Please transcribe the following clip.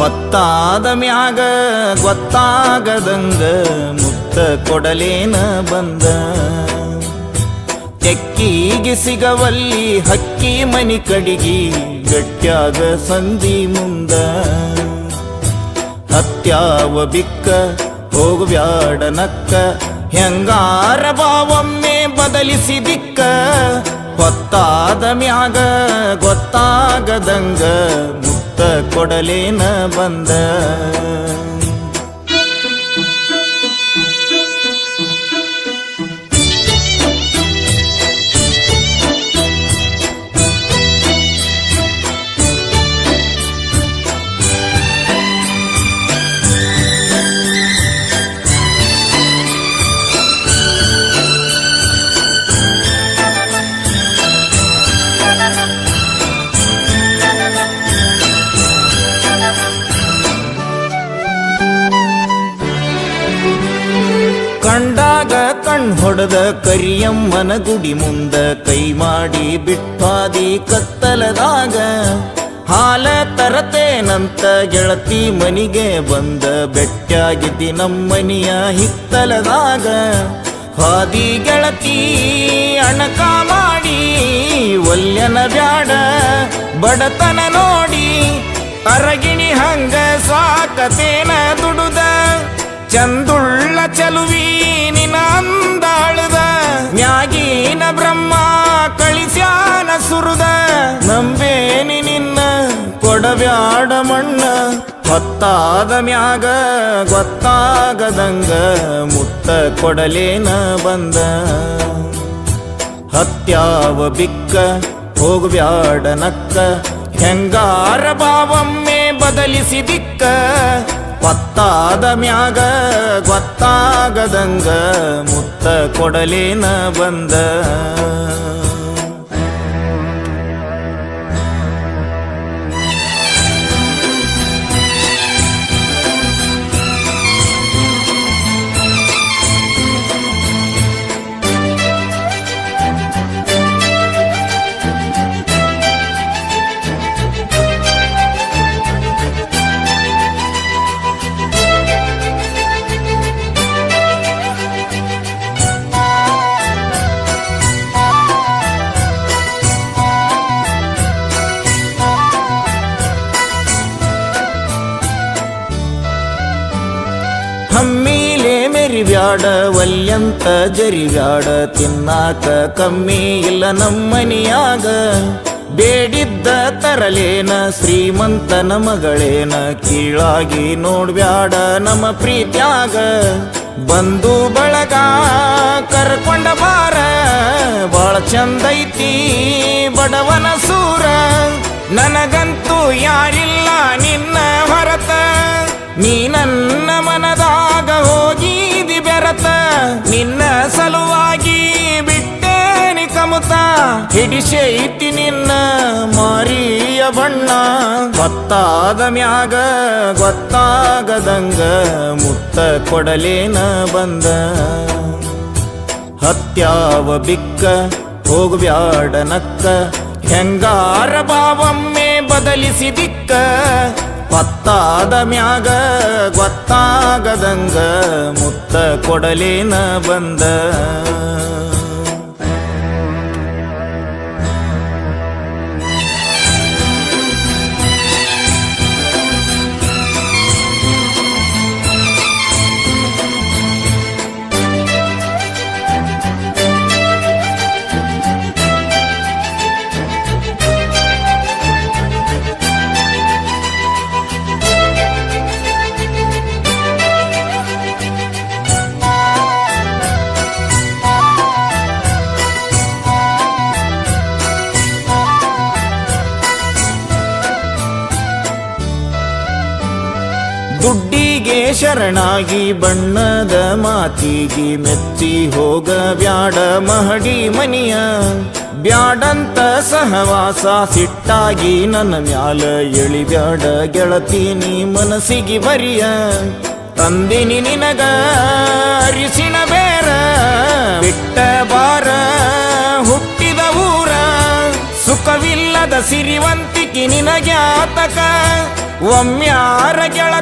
ಹೊತ್ತಾದ ಮ್ಯಾಗ ಗೊತ್ತಾಗದಂಗ ಮುತ್ತ ಕೊಡಲೇನ ಬಂದ. ತೆಕ್ಕಿಗೆ ಸಿಗವಲ್ಲಿ ಹಕ್ಕಿ ಮನಿ ಕಡಿಗಿ ಗಟ್ಯಾಗ ಸಂಧಿ ಮುಂದ. ಹತ್ಯಾವ ಬಿಕ್ಕ ಹೋಗಬ್ಯಾಡ ನಕ್ಕ ಹೆಂಗಾರ ಬಾವೊಮ್ಮೆ ಬದಲಿಸಿ ದಿಕ್ಕ. ಹೊತ್ತಾದ ಮ್ಯಾಗ ಗೊತ್ತಾಗದಂಗ ಮುತ್ತ ಕೊಡಲೇನ ಬಂದ. ಕಂಡಾಗ ಹೊಡೆದ ಕರಿಯಮ್ಮನ ಗುಡಿ ಮುಂದ ಕೈ ಮಾಡಿ ಬಿಟ್ಟಾದಿ ಕತ್ತಲದಾಗ. ಹಾಲ ತರತೇನಂತ ಗೆಳತಿ ಮನಿಗೆ ಬಂದ ಬೆಟ್ಟಾಗಿದ್ದಿ ನಮ್ಮನಿಯ ಹಿತ್ತಲದಾಗ. ಹಾದಿ ಗೆಳತಿ ಅಣಕ ಮಾಡಿ ಒಲ್ಯನ ಬ್ಯಾಡ ಬಡತನ ನೋಡಿ. ಅರಗಿಣಿ ಹಂಗ ಸಾಕತೇನ ದುಡುದ ಚಂದುಳ್ಳ ಚಲುವಿ ನಿನ ಅಂದಾಳದ. ಮ್ಯಾಗಿನ ಬ್ರಹ್ಮ ಕಳಿಸ್ಯಾನ ಸುರುದ ನಂಬೇನಿ ನಿನ್ನ ಕೊಡಬ್ಯಾಡ ಮಣ್ಣ. ಹೊತ್ತಾದ ಮ್ಯಾಗ ಗೊತ್ತಾಗದಂಗ ಮುತ್ತ ಕೊಡಲೇನ ಬಂದ. ಹತ್ಯಾವ ಬಿಕ್ಕ ಹೋಗಬ್ಯಾಡ ನಕ್ಕ ಹೆಂಗಾರ ಬಾವೊಮ್ಮೆ ಬದಲಿಸಿ ದಿಕ್ಕ. ಹೊತ್ತಾದ ಮ್ಯಾಗ ಗೊತ್ತಾಗದಂಗ ಮುತ್ತ ಕೊಡಲೇನ ಬಂದ. ಹಮ್ಮಿಲೆ ಮೆರಿಬ್ಯಾಡ ಒಲ್ಯಂತ ಜರಿಬ್ಯಾಡ ತಿನ್ನಾಕ ಕಮ್ಮಿ ಇಲ್ಲ ನಮ್ಮನಿಯಾಗ. ಬೇಡಿದ್ದ ತರಲೇನ ಶ್ರೀಮಂತನ ಮಗಳೇನ ಕೀಳಾಗಿ ನೋಡ್ಬ್ಯಾಡ ನಮ್ಮ ಪ್ರೀತ್ಯಾಗ. ಬಂದು ಬಳಗ ಕರ್ಕೊಂಡ ಬಾರ ಬಾಳ ಚಂದೈತಿ ಬಡವನ ಸೂರ. ನನಗಂತೂ ಯಾರಿಲ್ಲ ನಿನ್ನ ಹೊರತ ನೀ ನನ್ನ ಮನದಾಗ ಹೋಗಿದಿ ಬೆರತ. ನಿನ್ನ ಸಲುವಾಗಿ ಬಿಟ್ಟೇನಿ ಕಮುತ ಹಿಡಿಸೈತಿ ನಿನ್ನ ಮಾರಿಯ ಬಣ್ಣ. ಗೊತ್ತಾದ ಮ್ಯಾಗ ಗೊತ್ತಾಗದಂಗ ಮುತ್ತ ಕೊಡಲೇನ ಬಂದ. ಹತ್ಯಾವ ಬಿಕ್ಕ ಹೋಗಬ್ಯಾಡ ನಕ್ಕ ಹೆಂಗಾರ ಬಾವೊಮ್ಮೆ ಬದಲಿಸಿ ದಿಕ್ಕ. ಹೊತ್ತಾದ ಮ್ಯಾಗ ಗೊತ್ತಾಗದಂಗ ಮುತ್ತ ಕೊಡಲೇನ ಬಂದ. ದುಡ್ಡಿಗೆ ಶರಣಾಗಿ ಬಣ್ಣದ ಮಾತಿಗೆ ಮೆಚ್ಚಿ ಹೋಗ ಬ್ಯಾಡ ಮಹಡಿ ಮನಿಯ. ಬ್ಯಾಡಂತ ಸಹವಾಸ ಸಿಟ್ಟಾಗಿ ನನ್ನ ಮ್ಯಾಲ ಎಳಿಬ್ಯಾಡ ಗೆಳತಿ ನೀ ಮನಸ್ಸಿಗೆ ಬರಿಯ. ತಂದಿನಿ ನಿನಗ ಅರಿಸಿನ ಬೇರ ಬಿಟ್ಟ ಬಾರ ಹುಟ್ಟಿದ ಊರ. ಸುಖವಿಲ್ಲದ ಸಿರಿವಂತಿಕೆ ನಿನಗ್ಯಾತಕ ಒಮ್ಮ್ಯಾರ ಗೆಳತಿ